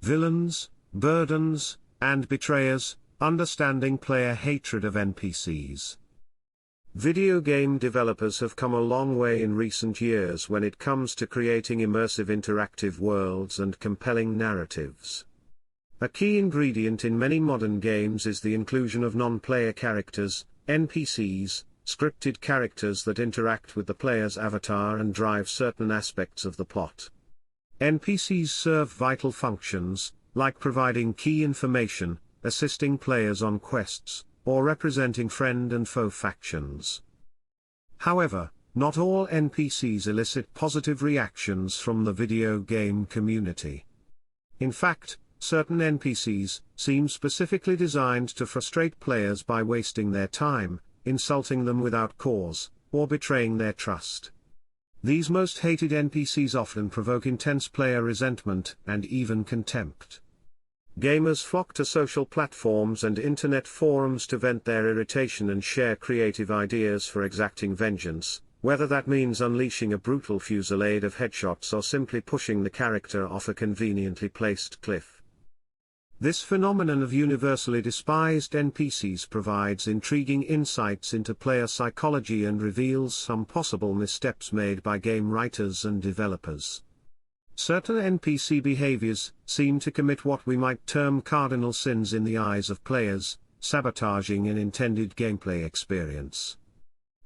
Villains, burdens, and betrayers, understanding player hatred of NPCs. Video game developers have come a long way in recent years when it comes to creating immersive interactive worlds and compelling narratives. A key ingredient in many modern games is the inclusion of non-player characters, NPCs, scripted characters that interact with the player's avatar and drive certain aspects of the plot. NPCs serve vital functions, like providing key information, assisting players on quests, or representing friend and foe factions. However, not all NPCs elicit positive reactions from the video game community. In fact, certain NPCs seem specifically designed to frustrate players by wasting their time, insulting them without cause, or betraying their trust. These most hated NPCs often provoke intense player resentment and even contempt. Gamers flock to social platforms and internet forums to vent their irritation and share creative ideas for exacting vengeance, whether that means unleashing a brutal fusillade of headshots or simply pushing the character off a conveniently placed cliff. This phenomenon of universally despised NPCs provides intriguing insights into player psychology and reveals some possible missteps made by game writers and developers. Certain NPC behaviors seem to commit what we might term cardinal sins in the eyes of players, sabotaging an intended gameplay experience.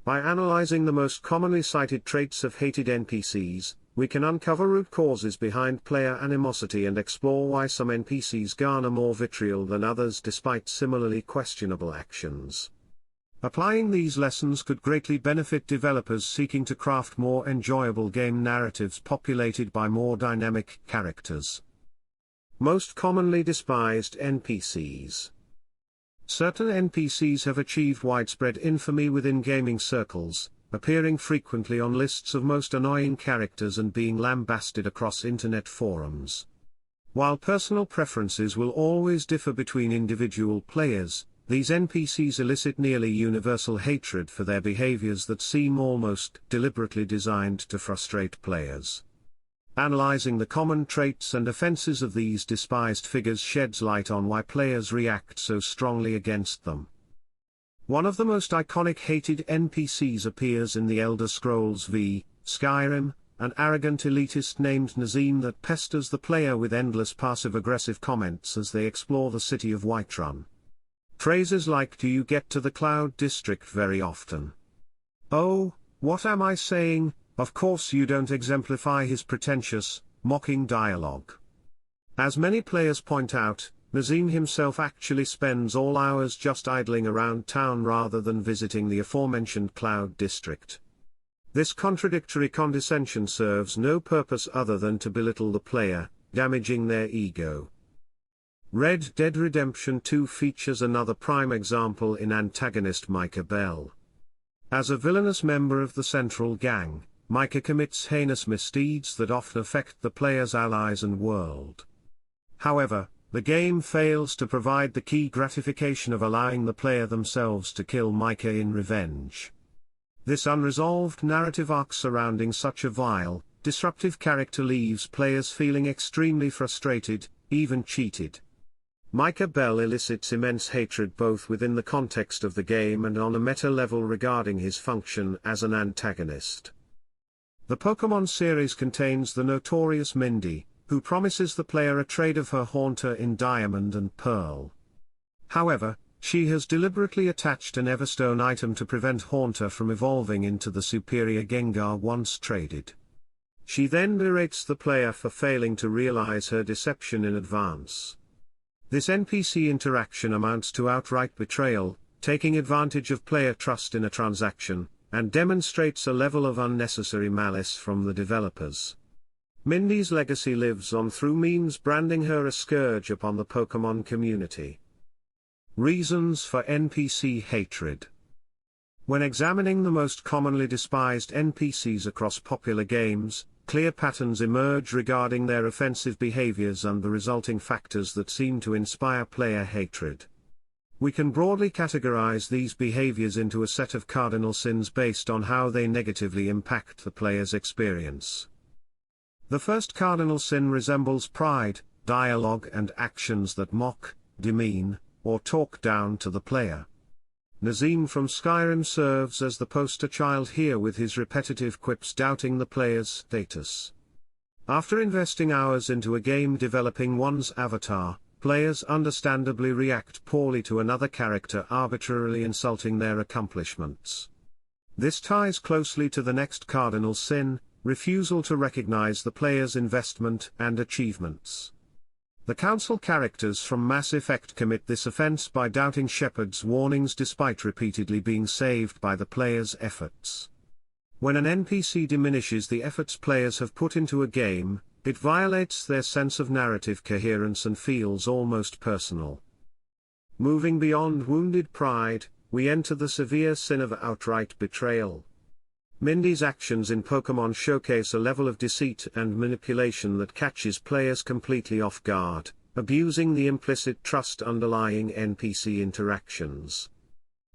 By analyzing the most commonly cited traits of hated NPCs, we can uncover root causes behind player animosity and explore why some NPCs garner more vitriol than others despite similarly questionable actions. Applying these lessons could greatly benefit developers seeking to craft more enjoyable game narratives populated by more dynamic characters. Most commonly despised NPCs. Certain NPCs have achieved widespread infamy within gaming circles, appearing frequently on lists of most annoying characters and being lambasted across internet forums. While personal preferences will always differ between individual players, these NPCs elicit nearly universal hatred for their behaviors that seem almost deliberately designed to frustrate players. Analyzing the common traits and offenses of these despised figures sheds light on why players react so strongly against them. One of the most iconic hated NPCs appears in the Elder Scrolls V, Skyrim, an arrogant elitist named Nazim that pesters the player with endless passive-aggressive comments as they explore the city of Whiterun. Phrases like "Do you get to the Cloud District very often? Oh, what am I saying? Of course you don't" exemplify his pretentious, mocking dialogue. As many players point out, Nazim himself actually spends all hours just idling around town rather than visiting the aforementioned Cloud District. This contradictory condescension serves no purpose other than to belittle the player, damaging their ego. Red Dead Redemption 2 features another prime example in antagonist Micah Bell. As a villainous member of the Central Gang, Micah commits heinous misdeeds that often affect the player's allies and world. However, the game fails to provide the key gratification of allowing the player themselves to kill Micah in revenge. This unresolved narrative arc surrounding such a vile, disruptive character leaves players feeling extremely frustrated, even cheated. Micah Bell elicits immense hatred both within the context of the game and on a meta level regarding his function as an antagonist. The Pokémon series contains the notorious Mindy, who promises the player a trade of her Haunter in Diamond and Pearl. However, she has deliberately attached an Everstone item to prevent Haunter from evolving into the superior Gengar once traded. She then berates the player for failing to realize her deception in advance. This NPC interaction amounts to outright betrayal, taking advantage of player trust in a transaction, and demonstrates a level of unnecessary malice from the developers. Mindy's legacy lives on through memes branding her a scourge upon the Pokémon community. Reasons for NPC hatred. When examining the most commonly despised NPCs across popular games, clear patterns emerge regarding their offensive behaviors and the resulting factors that seem to inspire player hatred. We can broadly categorize these behaviors into a set of cardinal sins based on how they negatively impact the player's experience. The first cardinal sin resembles pride, dialogue and actions that mock, demean, or talk down to the player. Nazim from Skyrim serves as the poster child here with his repetitive quips doubting the player's status. After investing hours into a game developing one's avatar, players understandably react poorly to another character arbitrarily insulting their accomplishments. This ties closely to the next cardinal sin, refusal to recognize the player's investment and achievements. The council characters from Mass Effect commit this offense by doubting Shepard's warnings despite repeatedly being saved by the player's efforts. When an NPC diminishes the efforts players have put into a game, it violates their sense of narrative coherence and feels almost personal. Moving beyond wounded pride, we enter the severe sin of outright betrayal. Mindy's actions in Pokémon showcase a level of deceit and manipulation that catches players completely off guard, abusing the implicit trust underlying NPC interactions.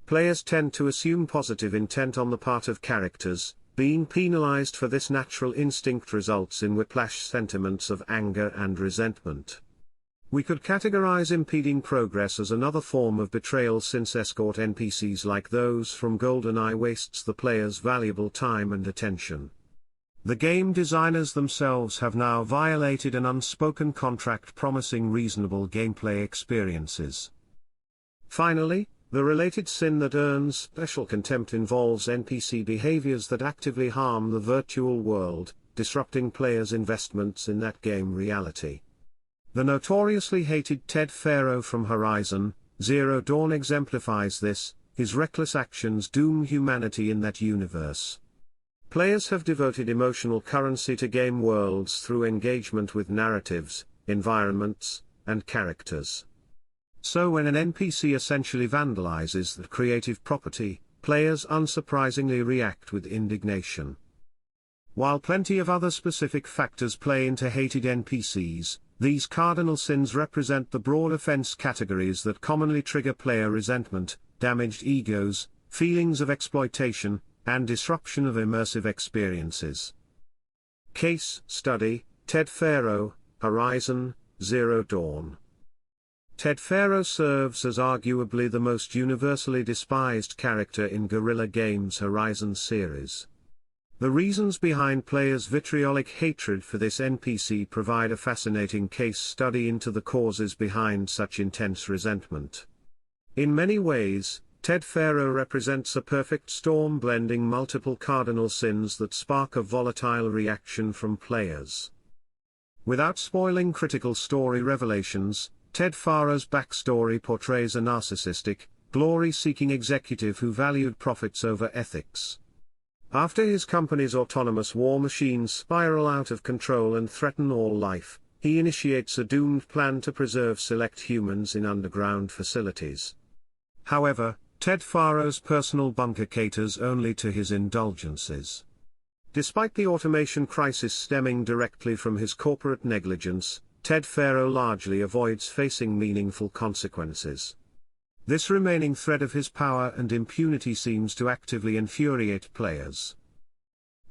Players tend to assume positive intent on the part of characters. Being penalized for this natural instinct results in whiplash sentiments of anger and resentment. We could categorize impeding progress as another form of betrayal since escort NPCs like those from GoldenEye wastes the player's valuable time and attention. The game designers themselves have now violated an unspoken contract promising reasonable gameplay experiences. Finally, the related sin that earns special contempt involves NPC behaviors that actively harm the virtual world, disrupting players' investments in that game reality. The notoriously hated Ted Faro from Horizon Zero Dawn exemplifies this. His reckless actions doom humanity in that universe. Players have devoted emotional currency to game worlds through engagement with narratives, environments, and characters. So when an NPC essentially vandalizes the creative property, players unsurprisingly react with indignation. While plenty of other specific factors play into hated NPCs, these cardinal sins represent the broad offense categories that commonly trigger player resentment, damaged egos, feelings of exploitation, and disruption of immersive experiences. Case study: Ted Faro, Horizon Zero Dawn. Ted Faro serves as arguably the most universally despised character in Guerrilla Games' Horizon series. The reasons behind players' vitriolic hatred for this NPC provide a fascinating case study into the causes behind such intense resentment. In many ways, Ted Faro represents a perfect storm blending multiple cardinal sins that spark a volatile reaction from players. Without spoiling critical story revelations, Ted Faro's backstory portrays a narcissistic, glory-seeking executive who valued profits over ethics. After his company's autonomous war machines spiral out of control and threaten all life, he initiates a doomed plan to preserve select humans in underground facilities. However, Ted Faro's personal bunker caters only to his indulgences. Despite the automation crisis stemming directly from his corporate negligence, Ted Faro largely avoids facing meaningful consequences. This remaining thread of his power and impunity seems to actively infuriate players.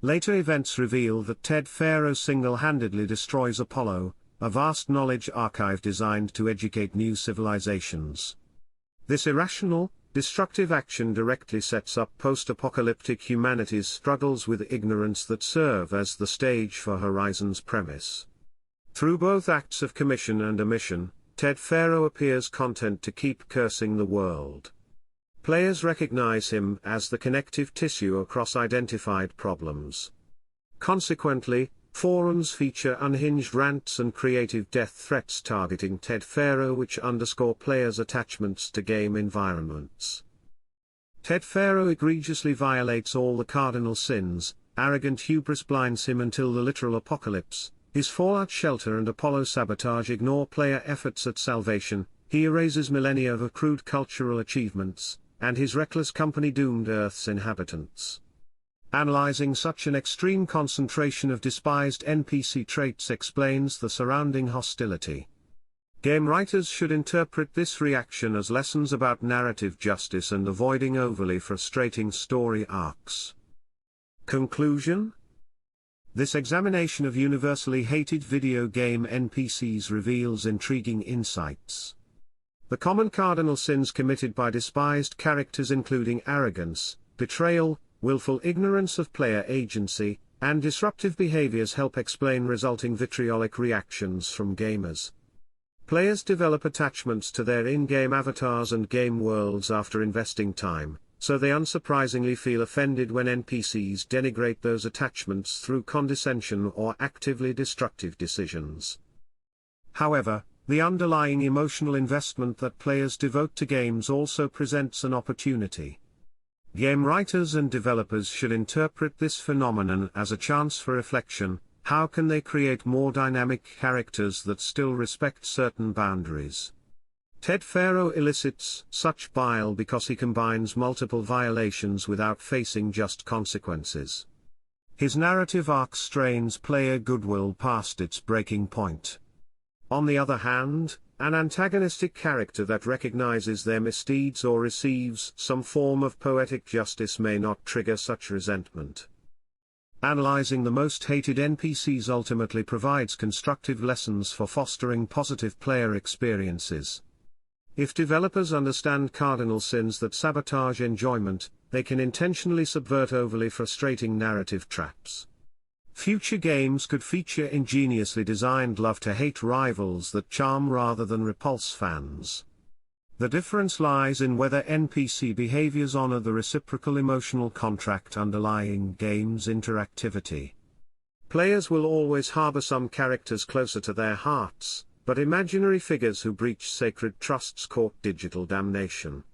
Later events reveal that Ted Faro single-handedly destroys Apollo, a vast knowledge archive designed to educate new civilizations. This irrational, destructive action directly sets up post-apocalyptic humanity's struggles with ignorance that serve as the stage for Horizon's premise. Through both acts of commission and omission, Ted Faro appears content to keep cursing the world. Players recognize him as the connective tissue across identified problems. Consequently, forums feature unhinged rants and creative death threats targeting Ted Faro which underscore players' attachments to game environments. Ted Faro egregiously violates all the cardinal sins. Arrogant hubris blinds him until the literal apocalypse. His Fallout shelter and Apollo sabotage ignore player efforts at salvation. He erases millennia of accrued cultural achievements, and his reckless company doomed Earth's inhabitants. Analyzing such an extreme concentration of despised NPC traits explains the surrounding hostility. Game writers should interpret this reaction as lessons about narrative justice and avoiding overly frustrating story arcs. Conclusion? This examination of universally hated video game NPCs reveals intriguing insights. The common cardinal sins committed by despised characters, including arrogance, betrayal, willful ignorance of player agency, and disruptive behaviors, help explain resulting vitriolic reactions from gamers. Players develop attachments to their in-game avatars and game worlds after investing time, so they unsurprisingly feel offended when NPCs denigrate those attachments through condescension or actively destructive decisions. However, the underlying emotional investment that players devote to games also presents an opportunity. Game writers and developers should interpret this phenomenon as a chance for reflection. How can they create more dynamic characters that still respect certain boundaries? Ted Faro elicits such bile because he combines multiple violations without facing just consequences. His narrative arc strains player goodwill past its breaking point. On the other hand, an antagonistic character that recognizes their misdeeds or receives some form of poetic justice may not trigger such resentment. Analyzing the most hated NPCs ultimately provides constructive lessons for fostering positive player experiences. If developers understand cardinal sins that sabotage enjoyment, they can intentionally subvert overly frustrating narrative traps. Future games could feature ingeniously designed love-to-hate rivals that charm rather than repulse fans. The difference lies in whether NPC behaviors honor the reciprocal emotional contract underlying games' interactivity. Players will always harbor some characters closer to their hearts, but imaginary figures who breach sacred trusts court digital damnation.